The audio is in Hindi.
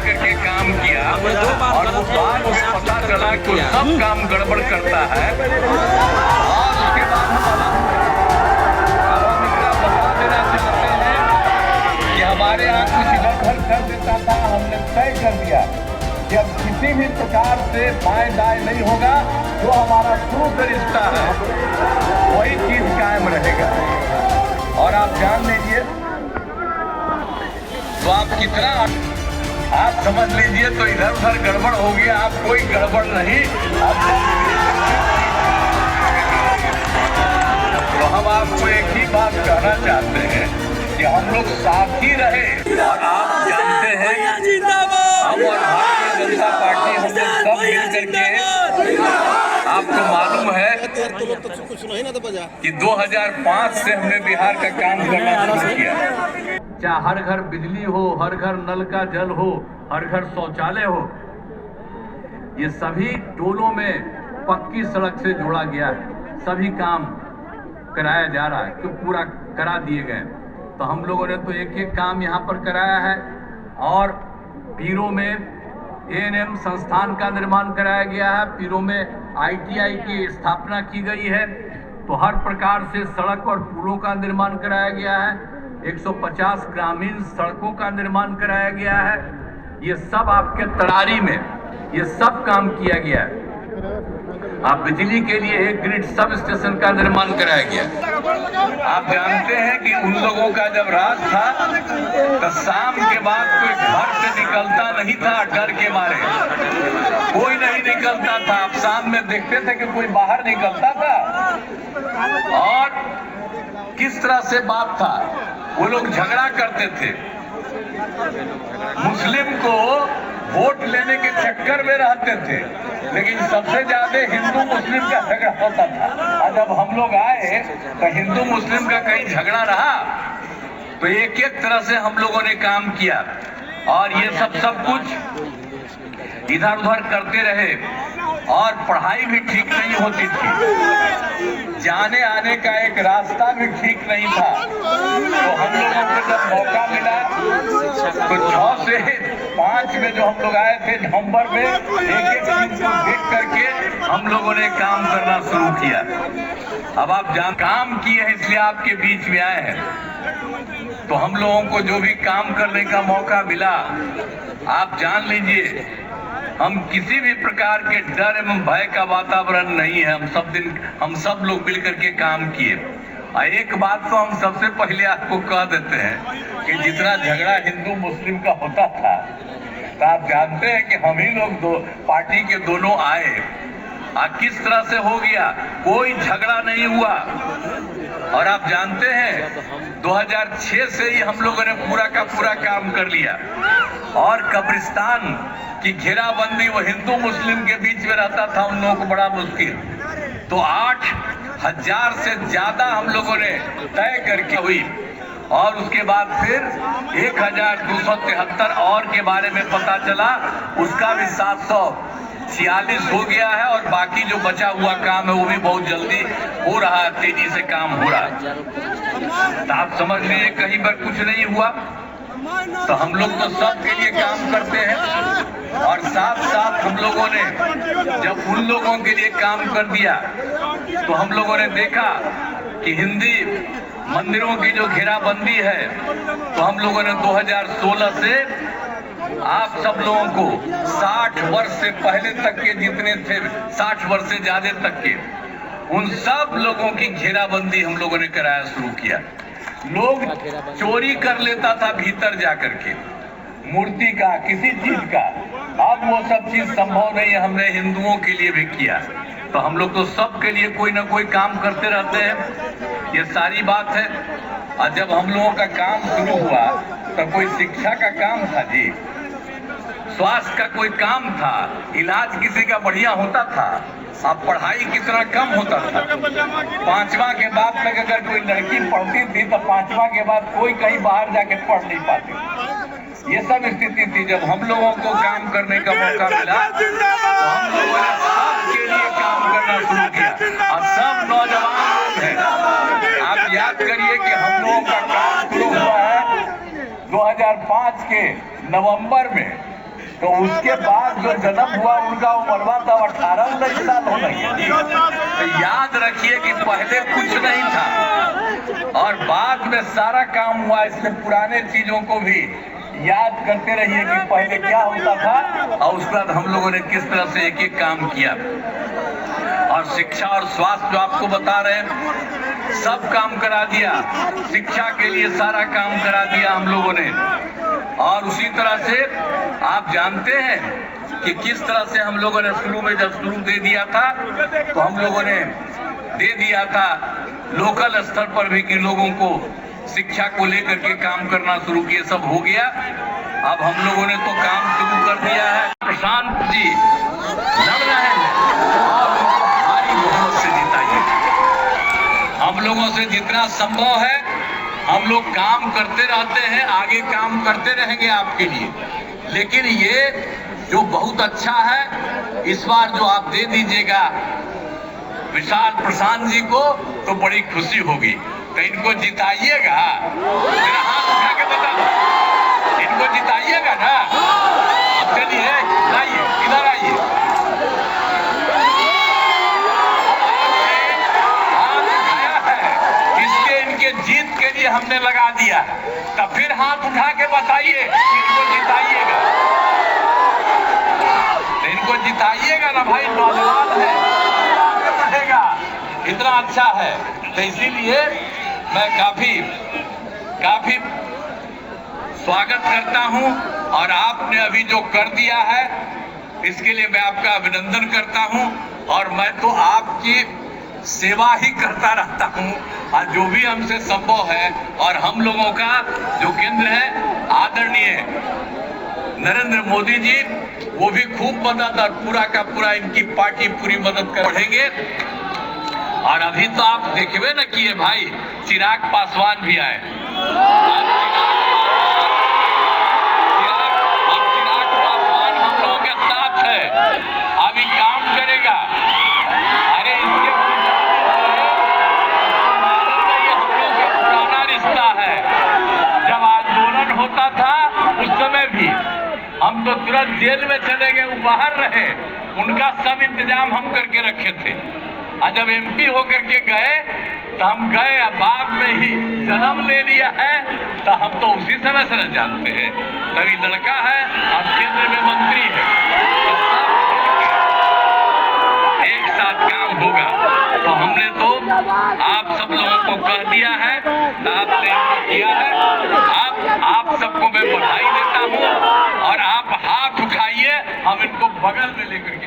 करके काम किया और वो बाद में पता चला कि सब काम गड़बड़ करता है और उसके बाद हम बता देना चाहते हैं कि हमारे यहाँ कुछ इधर कर देता था। हमने तय कर दिया कि अब किसी भी प्रकार से बाय दाय नहीं होगा, जो हमारा शुरू से रिश्ता है वही चीज कायम रहेगा। और आप जान लीजिए तो आप कितना आप समझ लीजिए तो इधर उधर गड़बड़ हो गया, आप कोई गड़बड़ नहीं। तो हम आपको एक ही बात कहना चाहते हैं कि हम लोग साथ ही रहे। और आप जानते हैं हम और भारतीय जनता पार्टी हम लोग सब मिल करके, आपको मालूम है कि 2005 से हमने बिहार का काम करना शुरू किया। चाहे हर घर बिजली हो, हर घर नल का जल हो, हर घर शौचालय हो, ये सभी टोलों में पक्की सड़क से जोड़ा गया है। सभी काम कराया जा रहा है कि पूरा करा दिए गए। तो हम लोगों ने तो एक एक काम यहाँ पर कराया है। और पीरों में एएनएम संस्थान का निर्माण कराया गया है, पीरों में ITI की स्थापना की गई है। तो हर प्रकार से सड़क और पुलों का निर्माण कराया गया है। 150 ग्रामीण सड़कों का निर्माण कराया गया है। ये सब आपके तरारी में ये सब काम किया गया है। आप बिजली के लिए एक ग्रिड सब स्टेशन का निर्माण कराया गया। आप जानते हैं कि उन लोगों का जब राज था तो शाम के बाद कोई घर से निकलता नहीं था, डर के मारे कोई नहीं निकलता था। आप शाम में देखते थे कि कोई बाहर निकलता था और किस तरह से बात था, वो लोग झगड़ा करते थे। मुस्लिम को वोट लेने के चक्कर में रहते थे, लेकिन सबसे ज्यादा हिंदू मुस्लिम का झगड़ा होता था। और जब हम लोग आए तो हिंदू मुस्लिम का कहीं झगड़ा रहा तो एक एक तरह से हम लोगों ने काम किया। और ये सब कुछ इधर उधर करते रहे। और पढ़ाई भी ठीक नहीं होती थी, जाने आने का एक रास्ता भी ठीक नहीं था। तो हम लोगों को जब मौका मिला तो 6 से 5 में जो हम लोग आए थे नवंबर में, एक एक चीज को देख करके हम लोगों ने काम करना शुरू किया। अब आप काम किए हैं इसलिए आपके बीच में आए हैं। तो हम लोगों को जो भी काम करने का मौका मिला, आप जान लीजिए हम किसी भी प्रकार के डर एवं भय का वातावरण नहीं है। हम सब लोग मिलकर के काम किए। और एक बात तो हम सबसे पहले आपको कह देते हैं कि जितना झगड़ा हिंदू मुस्लिम का होता था, तो आप जानते हैं कि हम ही लोग पार्टी के दोनों आए और किस तरह से हो गया, कोई झगड़ा नहीं हुआ। और आप जानते हैं 2006 से ही हम लोगों ने पूरा का पूरा काम कर लिया। और कब्रिस्तान की घेराबंदी वो हिंदू मुस्लिम के बीच में रहता था, उन लोगों को बड़ा मुश्किल। तो 8,000 से ज्यादा हम लोगों ने तय करके हुई। और उसके बाद फिर 1,273 और के बारे में पता चला, उसका भी 746 हो गया है। और बाकी जो बचा हुआ काम है वो भी बहुत जल्दी हो रहा है, तेजी से काम हो रहा है। तो आप समझ लीजिए कहीं पर कुछ नहीं हुआ। तो हम लोग तो सबके लिए काम करते हैं। और साथ साथ हम लोगों ने जब उन लोगों के लिए काम कर दिया तो हम लोगों ने देखा कि हिंदी मंदिरों की जो घेराबंदी है, तो हम लोगों ने 2016 से आप सब लोगों को 60 वर्ष से पहले तक के जितने थे, 60 वर्ष से ज्यादा तक के, उन सब लोगों की घेराबंदी हम लोगों ने कराया शुरू किया। लोग चोरी कर लेता था भीतर जाकर के, मूर्ति का किसी चीज का। अब वो सब चीज संभव नहीं है, हमने हिंदुओं के लिए भी किया। तो हम लोग तो सबके लिए कोई ना कोई काम करते रहते हैं, ये सारी बात है। और जब हम लोगों का काम शुरू हुआ तो कोई शिक्षा का काम था जी, स्वास्थ्य का कोई काम था, इलाज किसी का बढ़िया होता था, अब पढ़ाई कितना कम होता था। 5वां के बाद तक अगर कोई लड़की पढ़ती थी तो 5वां के बाद कोई कहीं बाहर जाके पढ़ नहीं पाती। ये सब स्थिति थी। जब हम लोगों को काम करने का मौका मिला तो हम लोगों ने सबके लिए काम करना शुरू किया। और सब नौजवान लोग हैं, आप याद करिए कि हम लोगों का काम शुरू हुआ है 2005 के नवंबर में। तो उसके बाद जो जन्म हुआ उनका उम्र तब 18-19 साल हो गई। तो याद रखिए कि पहले कुछ नहीं था और बाद में सारा काम हुआ। इसलिए पुराने चीजों को भी याद करते रहिए कि पहले क्या होता था और उसके बाद हम लोगों ने किस तरह से एक एक काम किया। और शिक्षा और स्वास्थ्य जो आपको बता रहे हैं, सब काम करा दिया। शिक्षा के लिए सारा काम करा दिया हम लोगों ने। और उसी तरह से आप जानते हैं कि किस तरह से हम लोगों ने शुरू में जब शुरू दे दिया था तो हम लोगों ने दे दिया था लोकल स्तर पर भी कि लोगों को शिक्षा को लेकर के काम करना शुरू किए। सब हो गया। अब हम लोगों ने तो काम शुरू कर दिया है। प्रशांत जी लड़ रहे हैं और भारी बहुमत से जिताइए। हम लोगों से जितना संभव है हम लोग काम करते रहते हैं, आगे काम करते रहेंगे आपके लिए। लेकिन ये जो बहुत अच्छा है, इस बार जो आप दे दीजिएगा विशाल प्रशांत जी को तो बड़ी खुशी होगी। तो इनको जिताइएगा। मेरा हाथ उठा के बता, इनको जिताइएगा ना। अब चलिए आइए, इधर आइए। हाथ उठाया है, इसके इनके जीत के लिए हमने लगा दिया। तब फिर हाथ उठा के बताइए इनको जिताइएगा। तो इनको जिताइएगा ना भाई, नौजवान है, रहेगा, इतना अच्छा है। तो इसीलिए मैं काफी स्वागत करता हूं। और आपने अभी जो कर दिया है इसके लिए मैं आपका अभिनंदन करता हूं। और मैं तो आपकी सेवा ही करता रहता हूं और जो भी हमसे संभव है। और हम लोगों का जो केंद्र है आदरणीय नरेंद्र मोदी जी, वो भी खूब मदद और पूरा का पूरा इनकी पार्टी पूरी मदद कर बढ़ेंगे। और अभी तो आप देखबे न किए भाई, चिराग पासवान भी आए। चिराग पासवान हम लोगों के साथ है, अभी काम करेगा। अरे इसके ये हम लोग का पुराना रिश्ता है। जब आंदोलन होता था उस समय भी हम तो तुरंत जेल में चले गए, वो बाहर रहे, उनका सब इंतजाम हम करके रखे थे। और जब एमपी होकर के गए तो हम गए, बाद में ही जन्म ले लिया है तो हम तो उसी समय से न जानते हैं। तभी लड़का है अब केंद्र में मंत्री है, तो सब एक साथ काम होगा। तो हमने तो आप सब लोगों को कह दिया है, तो आपने किया है। आप सबको मैं बधाई देता हूँ। और आप हाथ उठाइए, हम इनको बगल में लेकर के